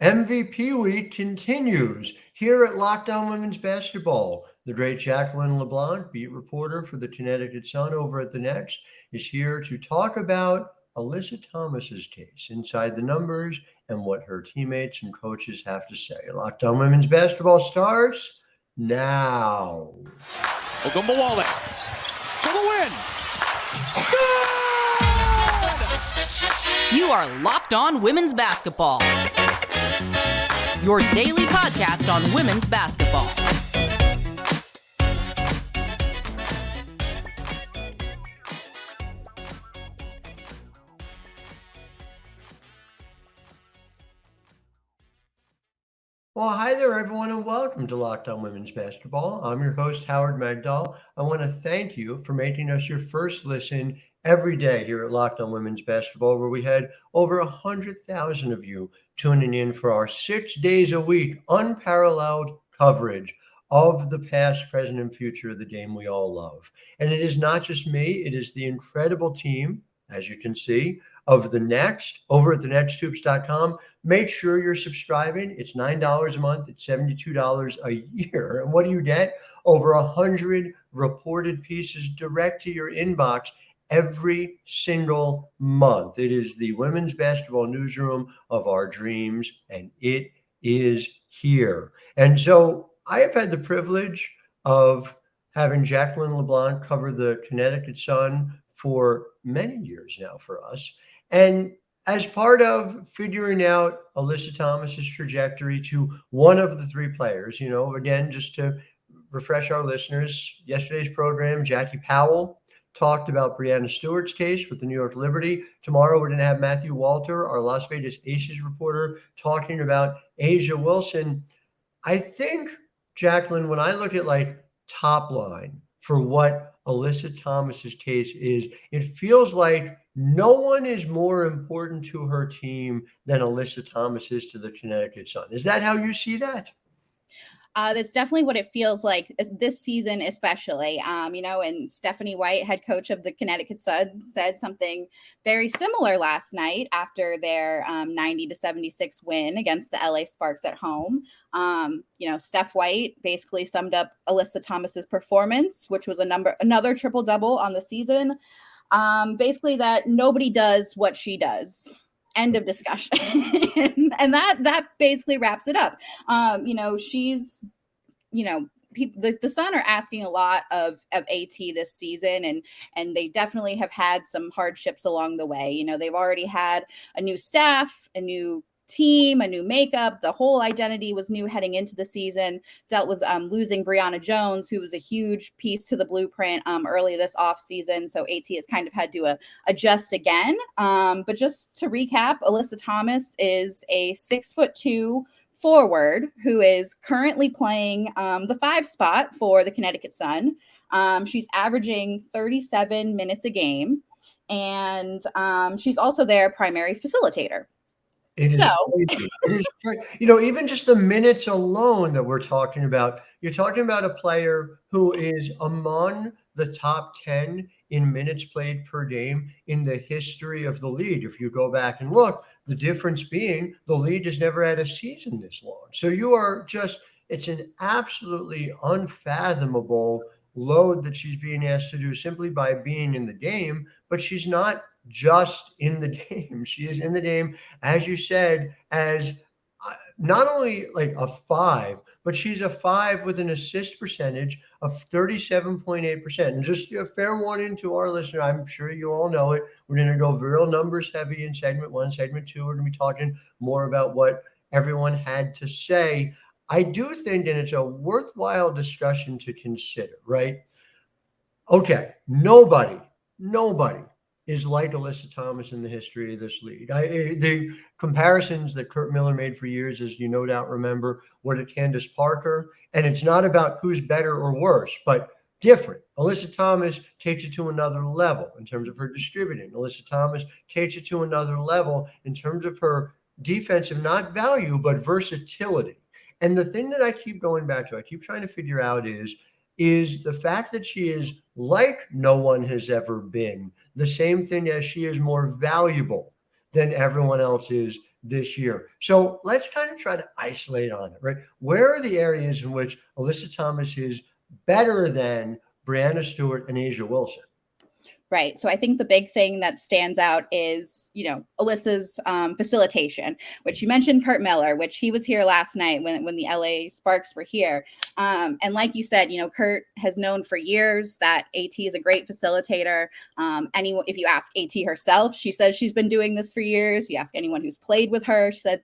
MVP week continues here at Locked On Women's Basketball. The great Jacqueline LeBlanc, beat reporter for the Connecticut Sun over at the Next, is here to talk about Alyssa Thomas's case, inside the numbers, and what her teammates and coaches have to say. Locked On Women's Basketball starts now. Ogunbowale for the win. You are Locked On Women's Basketball, your daily podcast on women's basketball. Well, hi there, everyone, and welcome to Locked On Women's Basketball. I'm your host, Howard Megdal. I want to thank you for making us your first listen every day here at Locked On Women's Basketball, where we had over 100,000 of you tuning in for our 6 days a week, unparalleled coverage of the past, present, and future of the game we all love. And it is not just me, it is the incredible team, as you can see, of the Next over at thenexthoops.com. Make sure you're subscribing. It's $9 a month. It's $72 a year. And what do you get? Over 100 reported pieces direct to your inbox every single month. It is the women's basketball newsroom of our dreams, and it is here. And so I have had the privilege of having Jacqueline LeBlanc cover the Connecticut Sun for many years now for us. And as part of figuring out Alyssa Thomas's trajectory to one of the three players, again, just to refresh our listeners, yesterday's program, Jackie Powell talked about Breanna Stewart's case with the New York Liberty. Tomorrow, we're going to have Matthew Walter, our Las Vegas Aces reporter, talking about Asia Wilson. I think, Jacqueline, when I look at top line for what Alyssa Thomas's case is, it feels like no one is more important to her team than Alyssa Thomas is to the Connecticut Sun. Is that how you see that? That's definitely what it feels like this season, especially, and Stephanie White, head coach of the Connecticut Sun, said something very similar last night after their 90-76 win against the LA Sparks at home. Steph White basically summed up Alyssa Thomas's performance, which was another triple-double on the season. Basically that nobody does what she does. End of discussion. and that basically wraps it up. She's, the Sun are asking a lot of AT this season, and they definitely have had some hardships along the way. They've already had a new staff, a new team, a new makeup. The whole identity was new heading into the season. Dealt with losing Brianna Jones, who was a huge piece to the blueprint early this offseason. So AT has kind of had to adjust again. But just to recap, Alyssa Thomas is a 6'2" forward who is currently playing the 5 spot for the Connecticut Sun. She's averaging 37 minutes a game, and she's also their primary facilitator. It is, even just the minutes alone that we're talking about, you're talking about a player who is among the top 10 in minutes played per game in the history of the league. If you go back and look, the difference being the league has never had a season this long. So it's an absolutely unfathomable load that she's being asked to do simply by being in the game, but she's not just in the game. She is in the game, as you said, as not only a 5, but she's a 5 with an assist percentage of 37.8%. And just a fair warning to our listener, I'm sure you all know it. We're going to go real numbers heavy in segment 1. Segment 2, we're going to be talking more about what everyone had to say. I do think, and it's a worthwhile discussion to consider, right? Okay, nobody is like Alyssa Thomas in the history of this league. The comparisons that Kurt Miller made for years, as you no doubt remember, were to Candace Parker. And it's not about who's better or worse, but different. Alyssa Thomas takes it to another level in terms of her distributing. Alyssa Thomas takes it to another level in terms of her defensive, not value, but versatility. And the thing that I keep going back to, I keep trying to figure out is the fact that she is like no one has ever been, the same thing as she is more valuable than everyone else is this year. So let's kind of try to isolate on it, right? Where are the areas in which Alyssa Thomas is better than Brianna Stewart and Asia Wilson? Right. So I think the big thing that stands out is, Alyssa's facilitation, which you mentioned Kurt Miller, which he was here last night when the LA Sparks were here. And like you said, Kurt has known for years that AT is a great facilitator. If you ask AT herself, she says she's been doing this for years. You ask anyone who's played with her, she said,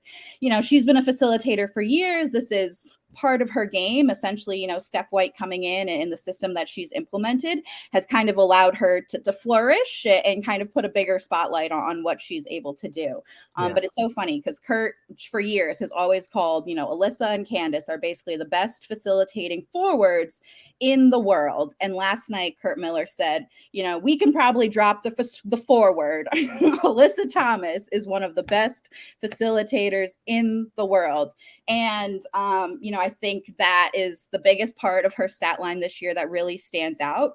she's been a facilitator for years. This is part of her game. Essentially, Steph White coming in the system that she's implemented has kind of allowed her to flourish and kind of put a bigger spotlight on what she's able to do. But it's so funny because Kurt for years has always called, Alyssa and Candace are basically the best facilitating forwards in the world. And last night, Kurt Miller said, we can probably drop the forward. Alyssa Thomas is one of the best facilitators in the world. And, I think that is the biggest part of her stat line this year that really stands out.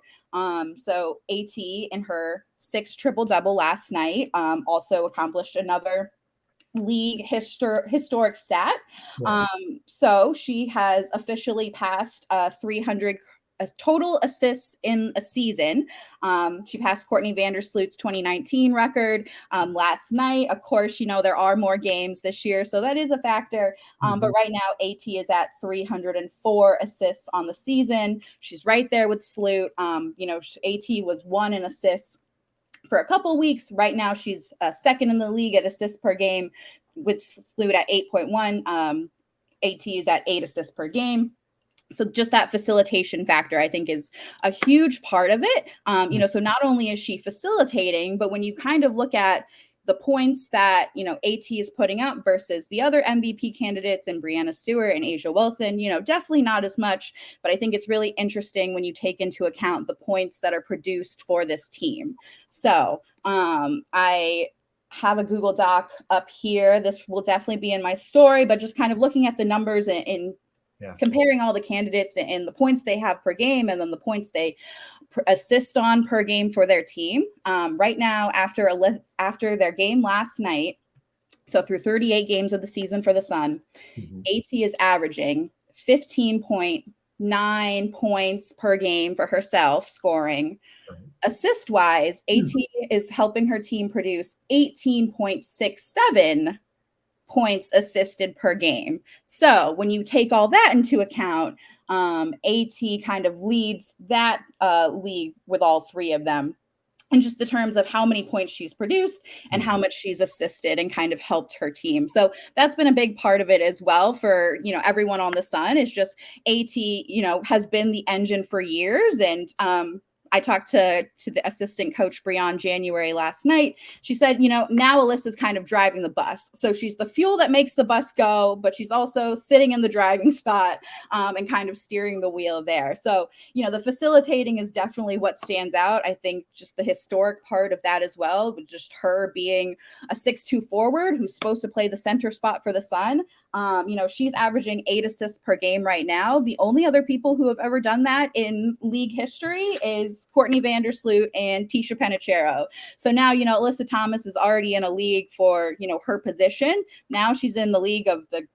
So AT in her 6 triple-double last night also accomplished another league historic stat. Right. So she has officially passed 300 total assists in a season. She passed Courtney Vandersloot's 2019 record last night. Of course, there are more games this year, so that is a factor. But right now, AT is at 304 assists on the season. She's right there with Sloot. AT was 1 in assists for a couple weeks. Right now, she's second in the league at assists per game, with Sloot at 8.1. AT is at 8 assists per game. So just that facilitation factor, I think, is a huge part of it. So not only is she facilitating, but when you kind of look at the points that, AT is putting up versus the other MVP candidates and Brianna Stewart and Asia Wilson, definitely not as much. But I think it's really interesting when you take into account the points that are produced for this team. So I have a Google Doc up here. This will definitely be in my story, but just kind of looking at the numbers in comparing all the candidates and the points they have per game and then the points they assist on per game for their team. Right now, after their game last night, so through 38 games of the season for the Sun, AT is averaging 15.9 points per game for herself scoring. Assist-wise, AT is helping her team produce 18.67 points assisted per game. So when you take all that into account, AT kind of leads that league with all 3 of them. And just the terms of how many points she's produced and how much she's assisted and kind of helped her team. So that's been a big part of it as well for, everyone on the Sun. Is just AT, has been the engine for years. And I talked to the assistant coach, Breon, January last night. She said, now Alyssa's kind of driving the bus. So she's the fuel that makes the bus go, but she's also sitting in the driving spot and kind of steering the wheel there. So, the facilitating is definitely what stands out. I think just the historic part of that as well, with just her being a 6'2" forward who's supposed to play the center spot for the Sun. She's averaging 8 assists per game right now. The only other people who have ever done that in league history is Courtney Vandersloot and Tisha Penichero. So now, Alyssa Thomas is already in a league for, her position. Now she's in the league of the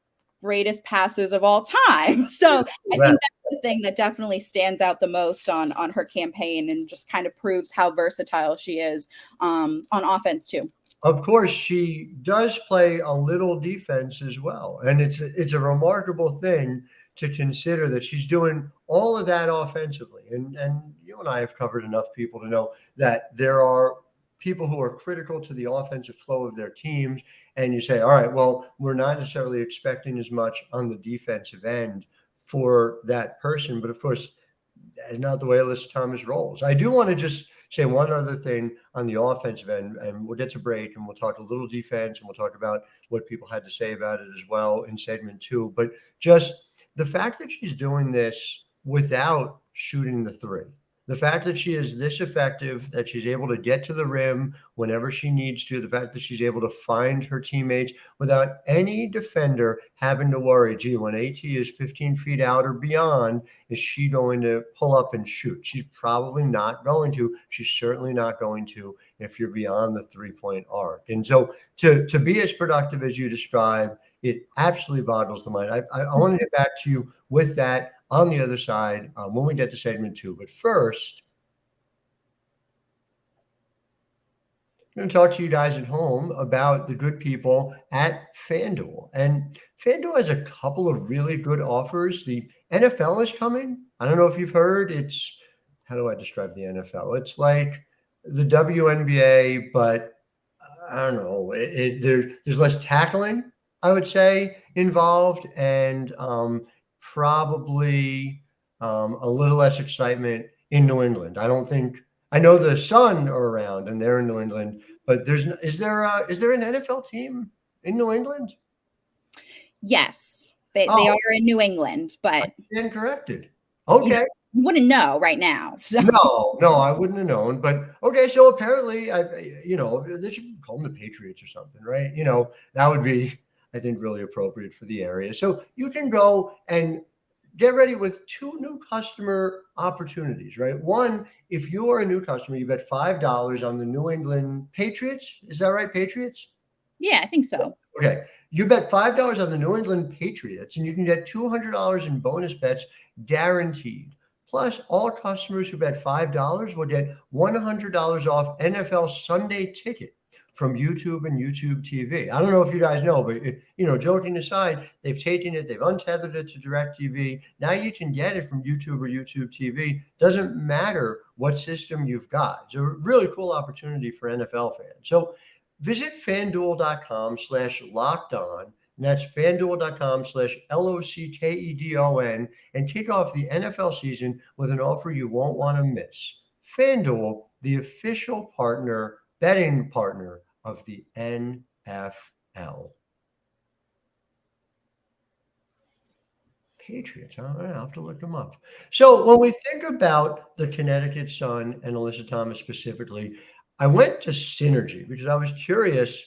greatest passers of all time. So I think that's the thing that definitely stands out the most on her campaign and just kind of proves how versatile she is on offense too. Of course, she does play a little defense as well. And it's a remarkable thing to consider that she's doing all of that offensively. And you and I have covered enough people to know that there are people who are critical to the offensive flow of their teams. And you say, all right, well, we're not necessarily expecting as much on the defensive end for that person. But of course, that's not the way Alyssa Thomas rolls. I do want to just say one other thing on the offensive end, and we'll get to break and we'll talk a little defense and we'll talk about what people had to say about it as well in segment 2. But just the fact that she's doing this without shooting the 3. The fact that she is this effective, that she's able to get to the rim whenever she needs to, the fact that she's able to find her teammates without any defender having to worry, gee, when AT is 15 feet out or beyond, is she going to pull up and shoot? She's probably not going to. She's certainly not going to if you're beyond the three-point arc. And so to be as productive as you describe, it absolutely boggles the mind. I want to get back to you with that on the other side when we get to segment 2. But first, I'm going to talk to you guys at home about the good people at FanDuel. And FanDuel has a couple of really good offers. The NFL is coming. I don't know if you've heard. It's, how do I describe the NFL? It's like the WNBA, but I don't know. There's less tackling, I would say, involved, and probably a little less excitement in New England. I know the Sun are around and they're in New England, but is there an NFL team in New England? Yes, they are in New England, but I stand corrected. Okay. You wouldn't know right now. So. No, I wouldn't have known. But okay, so apparently, they should call them the Patriots or something, right? That would be, I think, really appropriate for the area. So you can go and get ready with 2 new customer opportunities, right? One, if you are a new customer, you bet $5 on the New England Patriots. Is that right, Patriots? Yeah, I think so. Okay. You bet $5 on the New England Patriots, and you can get $200 in bonus bets guaranteed. Plus, all customers who bet $5 will get $100 off NFL Sunday Ticket from YouTube and YouTube TV. I don't know if you guys know, but joking aside, they've taken it, they've untethered it to DirecTV. Now you can get it from YouTube or YouTube TV. Doesn't matter what system you've got. It's a really cool opportunity for NFL fans. So visit FanDuel.com/lockedon. And that's FanDuel.com/LOCKEDON and kick off the NFL season with an offer you won't want to miss. FanDuel, the official betting partner of the NFL. Patriots, all right, I'll have to look them up. So when we think about the Connecticut Sun and Alyssa Thomas specifically, I went to Synergy because I was curious.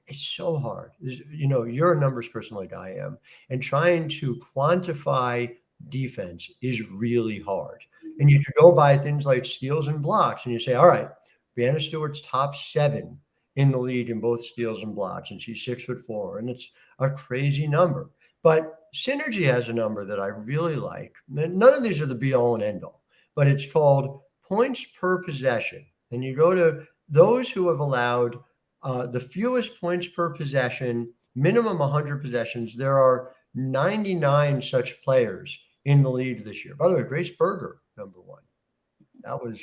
It's so hard. You're a numbers person like I am, and trying to quantify defense is really hard. And you could go by things like steals and blocks, and you say, all right, Brianna Stewart's top 7 in the league in both steals and blocks, and she's 6'4", and it's a crazy number. But Synergy has a number that I really like. None of these are the be-all and end-all, but it's called points per possession. And you go to those who have allowed the fewest points per possession, minimum 100 possessions. There are 99 such players in the league this year. By the way, Grace Berger, number 1. That's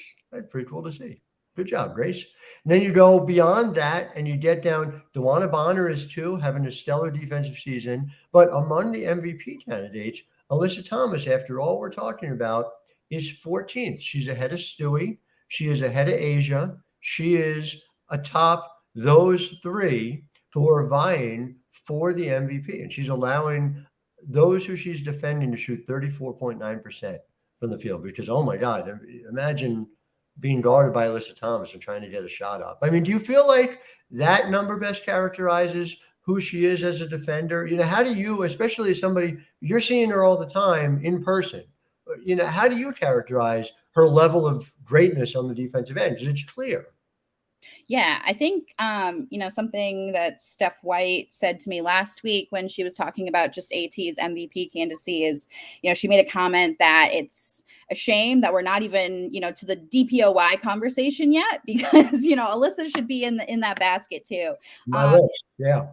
pretty cool to see. Good job, Grace. And then you go beyond that and you get down. DeWanna Bonner is 2, having a stellar defensive season. But among the MVP candidates, Alyssa Thomas, after all we're talking about, is 14th. She's ahead of Stewie. She is ahead of Asia. She is atop those 3 who are vying for the MVP. And she's allowing those who she's defending to shoot 34.9% from the field because, oh my God, imagine being guarded by Alyssa Thomas and trying to get a shot up. I mean, do you feel like that number best characterizes who she is as a defender? How do you, especially as somebody, you're seeing her all the time in person, how do you characterize her level of greatness on the defensive end? Because it's clear. Yeah, I think, something that Steph White said to me last week when she was talking about just AT's MVP candidacy is, she made a comment that it's a shame that we're not even, to the DPOY conversation yet because, Alyssa should be in that basket too. Yeah.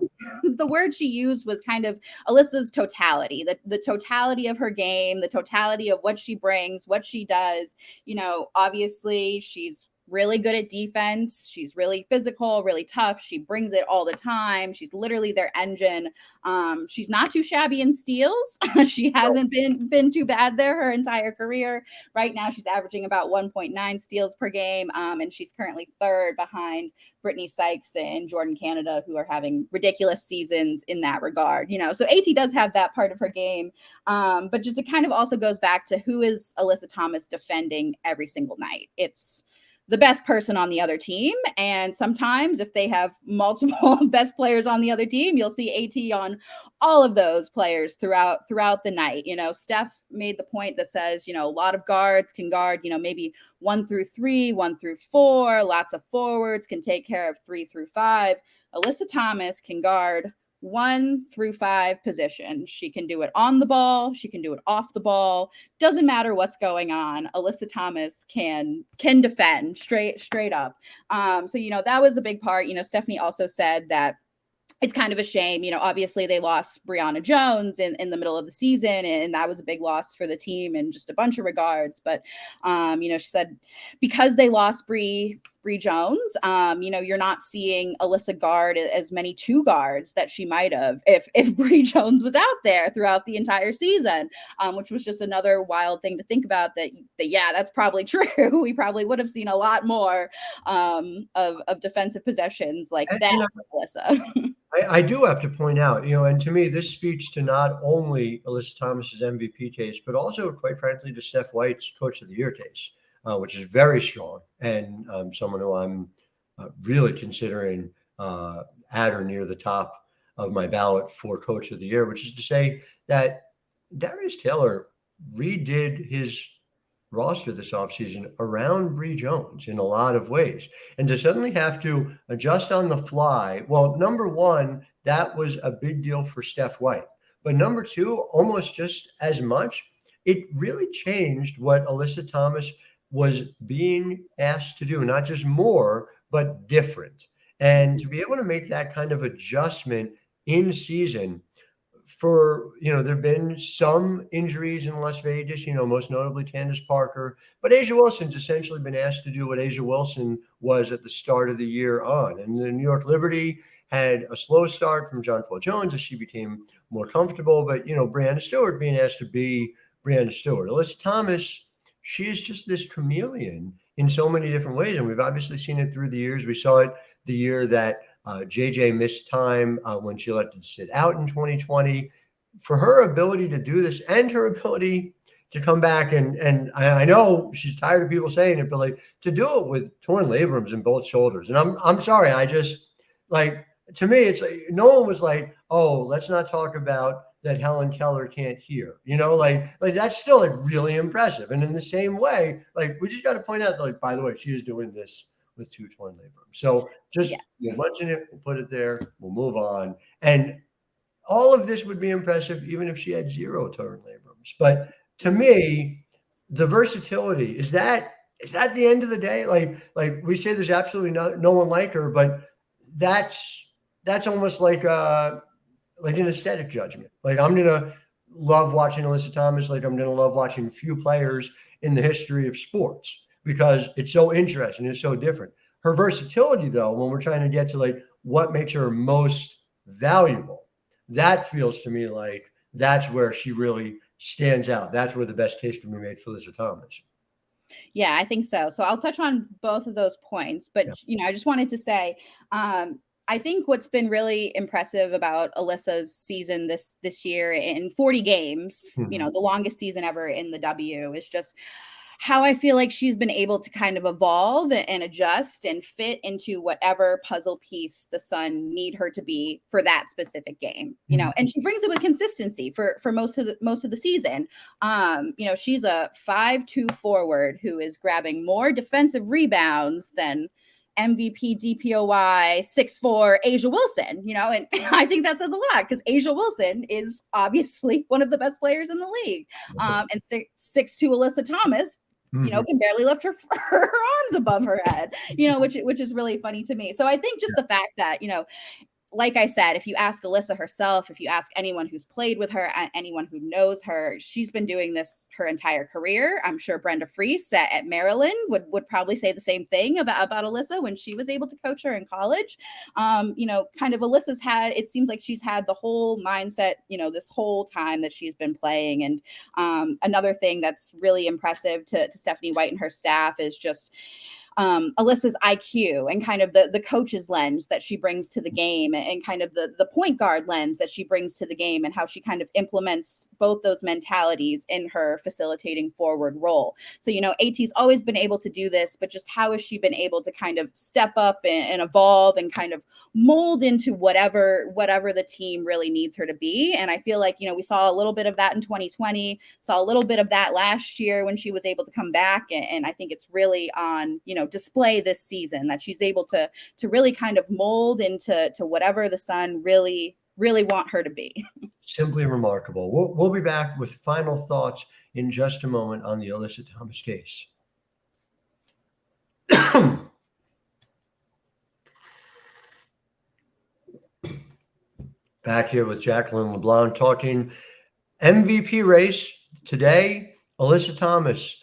The word she used was kind of Alyssa's totality, the totality of her game, the totality of what she brings, what she does. Obviously she's really good at defense. She's really physical, really tough. She brings it all the time. She's literally their engine. She's not too shabby in steals. She hasn't been too bad there her entire career. Right now, she's averaging about 1.9 steals per game, and she's currently third behind Brittany Sykes and Jordan Canada, who are having ridiculous seasons in that regard. So AT does have that part of her game, but just it kind of also goes back to who is Alyssa Thomas defending every single night. It's the best person on the other team. And sometimes if they have multiple best players on the other team, you'll see AT on all of those players throughout the night. Steph made the point that says, a lot of guards can guard, maybe 1 through 3, 1 through 4, lots of forwards can take care of 3 through 5. Alyssa Thomas can guard 1 through 5 positions. She can do it on the ball. She can do it off the ball. Doesn't matter what's going on. Alyssa Thomas can defend straight up. So, that was a big part. Stephanie also said that it's kind of a shame. Obviously they lost Brianna Jones in the middle of the season, and that was a big loss for the team in just a bunch of regards. But, she said because they lost Bree Jones, you're not seeing Alyssa guard as many 2 guards that she might have if Bree Jones was out there throughout the entire season, which was just another wild thing to think about that yeah, that's probably true. We probably would have seen a lot more of defensive possessions like that, Alyssa. I do have to point out, and to me, this speaks to not only Alyssa Thomas's MVP case, but also, quite frankly, to Steph White's Coach of the Year case, which is very strong, and someone who I'm really considering at or near the top of my ballot for Coach of the Year, which is to say that Darius Taylor redid his roster this offseason around Bree Jones in a lot of ways. And to suddenly have to adjust on the fly, well, number one, that was a big deal for Steph White. But number two, almost just as much, it really changed what Alyssa Thomas was being asked to do, not just more, but different. And to be able to make that kind of adjustment in season for, there've been some injuries in Las Vegas, most notably Candace Parker, but Asia Wilson's essentially been asked to do what Asia Wilson was at the start of the year on. And the New York Liberty had a slow start from Jonquel Jones as she became more comfortable, but, Breanna Stewart being asked to be Breanna Stewart. Alyssa Thomas, she is just this chameleon in so many different ways. And we've obviously seen it through the years. We saw it the year that JJ missed time when she elected to sit out in 2020. For her ability to do this and her ability to come back, and I know she's tired of people saying it, but like to do it with torn labrums in both shoulders. And I'm sorry, I just to me, it's like no one was like, oh, let's not talk about that Helen Keller can't hear. Like that's still really impressive. And in the same way, we just got to point out that by the way, she is doing this with 2 torn labrums. So just we'll mention it, we'll put it there, we'll move on. And all of this would be impressive even if she had 0 torn labrums. But to me, the versatility, is that the end of the day? Like we say there's absolutely no one like her, but that's almost like an aesthetic judgment. Like I'm going to love watching Alyssa Thomas, like I'm going to love watching few players in the history of sports, because it's so interesting. It's so different. Her versatility, though, when we're trying to get to what makes her most valuable, that feels to me like that's where she really stands out. That's where the best case can be made for Alyssa Thomas. Yeah, I think so. So I'll touch on both of those points, but I just wanted to say, I think what's been really impressive about Alyssa's season this year in 40 games, the longest season ever in the W, is just how I feel like she's been able to kind of evolve and adjust and fit into whatever puzzle piece the Sun need her to be for that specific game, and she brings it with consistency for most of the season. She's a 5'2" forward who is grabbing more defensive rebounds than MVP DPOY 6'4" Asia Wilson, and I think that says a lot because Asia Wilson is obviously one of the best players in the league. And 6'2" Alyssa Thomas, can barely lift her arms above her head, which is really funny to me. So I think just the fact that, like I said, if you ask Alyssa herself, if you ask anyone who's played with her, anyone who knows her, she's been doing this her entire career. I'm sure Brenda Freese at Maryland would probably say the same thing about Alyssa when she was able to coach her in college. Kind of Alyssa's it seems like she's had the whole mindset, this whole time that she's been playing. And another thing that's really impressive to Stephanie White and her staff is just Alyssa's IQ and kind of the coach's lens that she brings to the game, and kind of the point guard lens that she brings to the game, and how she kind of implements both those mentalities in her facilitating forward role. So, AT's always been able to do this, but just how has she been able to kind of step up and evolve and kind of mold into whatever the team really needs her to be? And I feel like, we saw a little bit of that in 2020, saw a little bit of that last year when she was able to come back. And I think it's really on, display this season that she's able to really kind of mold into whatever the Sun really want her to be. Simply remarkable. We'll be back with final thoughts in just a moment on the Alyssa Thomas case. Back here with Jacqueline LeBlanc talking MVP race today. Alyssa Thomas,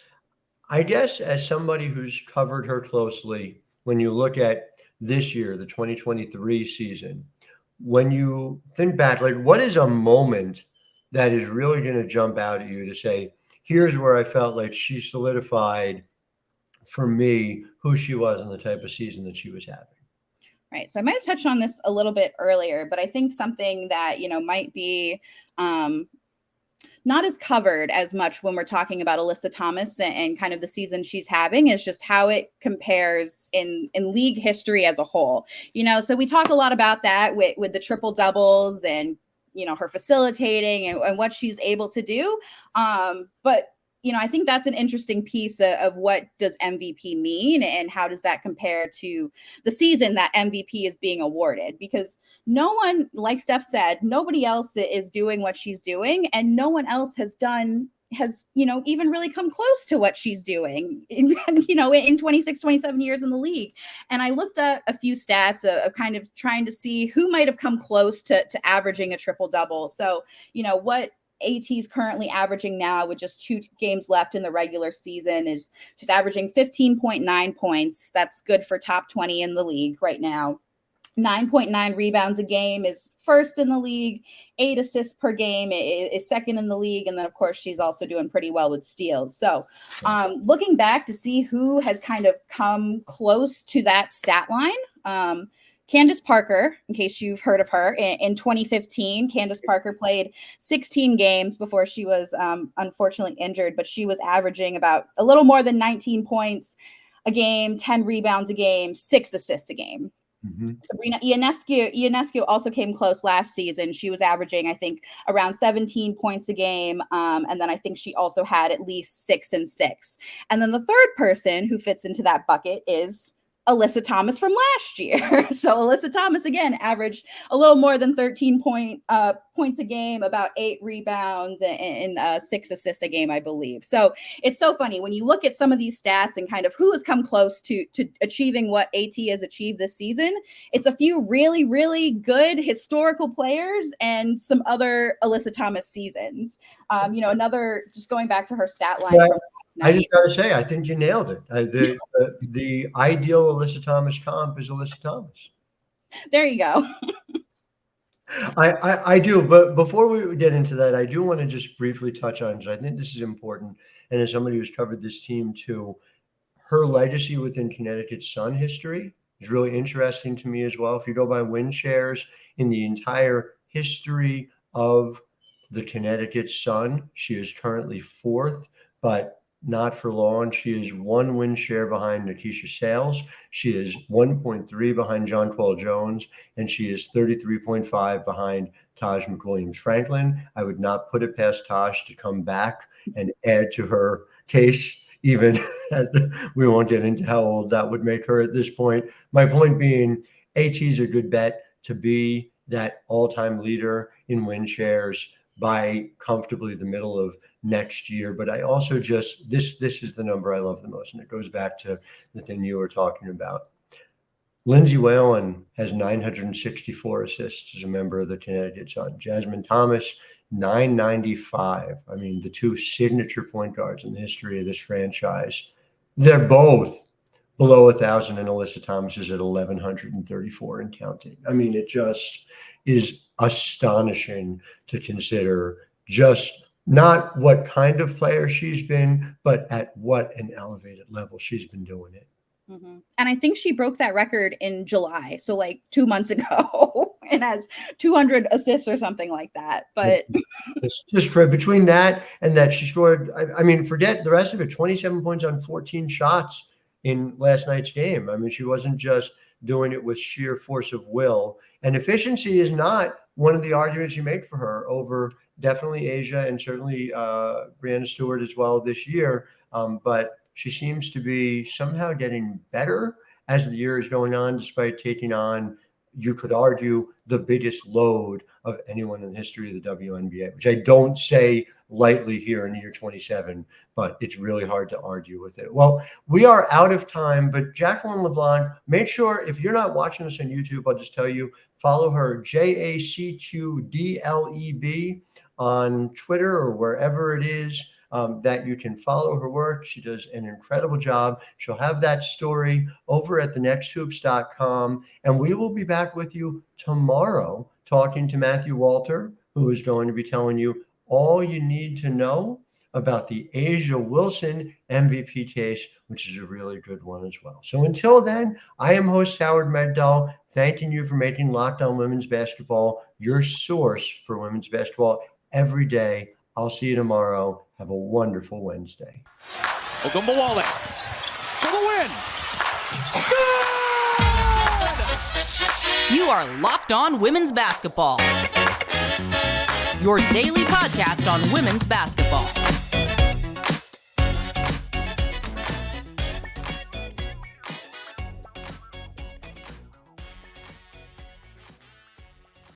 I guess as somebody who's covered her closely, when you look at this year, the 2023 season, when you think back, like, what is a moment that is really going to jump out at you to say, here's where I felt like she solidified for me who she was and the type of season that she was having? Right. So I might have touched on this a little bit earlier, but I think something that, might be not as covered as much when we're talking about Alyssa Thomas and kind of the season she's having is just how it compares in league history as a whole. So we talk a lot about that with the triple doubles and, her facilitating and what she's able to do. But I think that's an interesting piece of what does MVP mean and how does that compare to the season that MVP is being awarded? Because no one, like Steph said, nobody else is doing what she's doing, and no one else has even really come close to what she's doing, in 26, 27 years in the league. And I looked at a few stats of kind of trying to see who might have come close to averaging a triple double. So, what AT's currently averaging now with just 2 games left in the regular season is she's averaging 15.9 points. That's good for top 20 in the league right now. 9.9 rebounds a game is first in the league. 8 assists per game is second in the league. And then, of course, she's also doing pretty well with steals. So looking back to see who has kind of come close to that stat line, Candace Parker, in case you've heard of her, in 2015, Candace Parker played 16 games before she was unfortunately injured, but she was averaging about a little more than 19 points a game, 10 rebounds a game, 6 assists a game. Mm-hmm. Sabrina Ionescu also came close last season. She was averaging, I think, around 17 points a game. And then I think she also had at least 6 and 6. And then the third person who fits into that bucket is Alyssa Thomas from last year. So Alyssa Thomas, again, averaged a little more than 13 points a game, about 8 rebounds and 6 assists a game, I believe. So it's so funny when you look at some of these stats and kind of who has come close to achieving what AT has achieved this season. It's a few really, really good historical players and some other Alyssa Thomas seasons. Another, just going back to her stat line. Yeah. I just got to say, I think you nailed it. The ideal Alyssa Thomas comp is Alyssa Thomas. There you go. I do. But before we get into that, I do want to just briefly touch on, because I think this is important. And as somebody who's covered this team too, her legacy within Connecticut Sun history is really interesting to me as well. If you go by win shares in the entire history of the Connecticut Sun, she is currently 4th, but not for long. She is 1 win share behind Nikisha Sales. She is 1.3 behind Jonquel Jones, and she is 33.5 behind Taj McWilliams-Franklin. I would not put it past Taj to come back and add to her case, even we won't get into how old that would make her at this point. My point being, AT is a good bet to be that all-time leader in win shares by comfortably the middle of next year. But I also just, this is the number I love the most. And it goes back to the thing you were talking about. Lindsay Whalen has 964 assists as a member of the Connecticut Sun. Jasmine Thomas, 995. I mean, the two signature point guards in the history of this franchise. They're both below 1,000, and Alyssa Thomas is at 1,134 and counting. I mean, it just is astonishing to consider just not what kind of player she's been, but at what an elevated level she's been doing it. Mm-hmm. And I think she broke that record in July, so like 2 months ago, and has 200 assists or something like that. But it's just for between that and that she scored, I mean, forget the rest of it, 27 points on 14 shots in last night's game. I mean, she wasn't just doing it with sheer force of will. And efficiency is not one of the arguments you make for her over definitely Asia and certainly Brianna Stewart as well this year. But she seems to be somehow getting better as the year is going on, despite taking on, you could argue, the biggest load of anyone in the history of the WNBA, which I don't say lightly here in year 27, but it's really hard to argue with it. Well, we are out of time, but Jacqueline LeBlanc, make sure if you're not watching us on YouTube, I'll just tell you, follow her JACQDLEB on Twitter or wherever it is that you can follow her work. She does an incredible job. She'll have that story over at thenexthoops.com. And we will be back with you tomorrow talking to Matthew Walter, who is going to be telling you all you need to know about the Asia Wilson MVP case, which is a really good one as well. So until then, I am host Howard Megdal, thanking you for making Locked On Women's Basketball your source for women's basketball every day. I'll see you tomorrow. Have a wonderful Wednesday. Ogunbowale for the win. You are Locked On Women's Basketball, your daily podcast on women's basketball.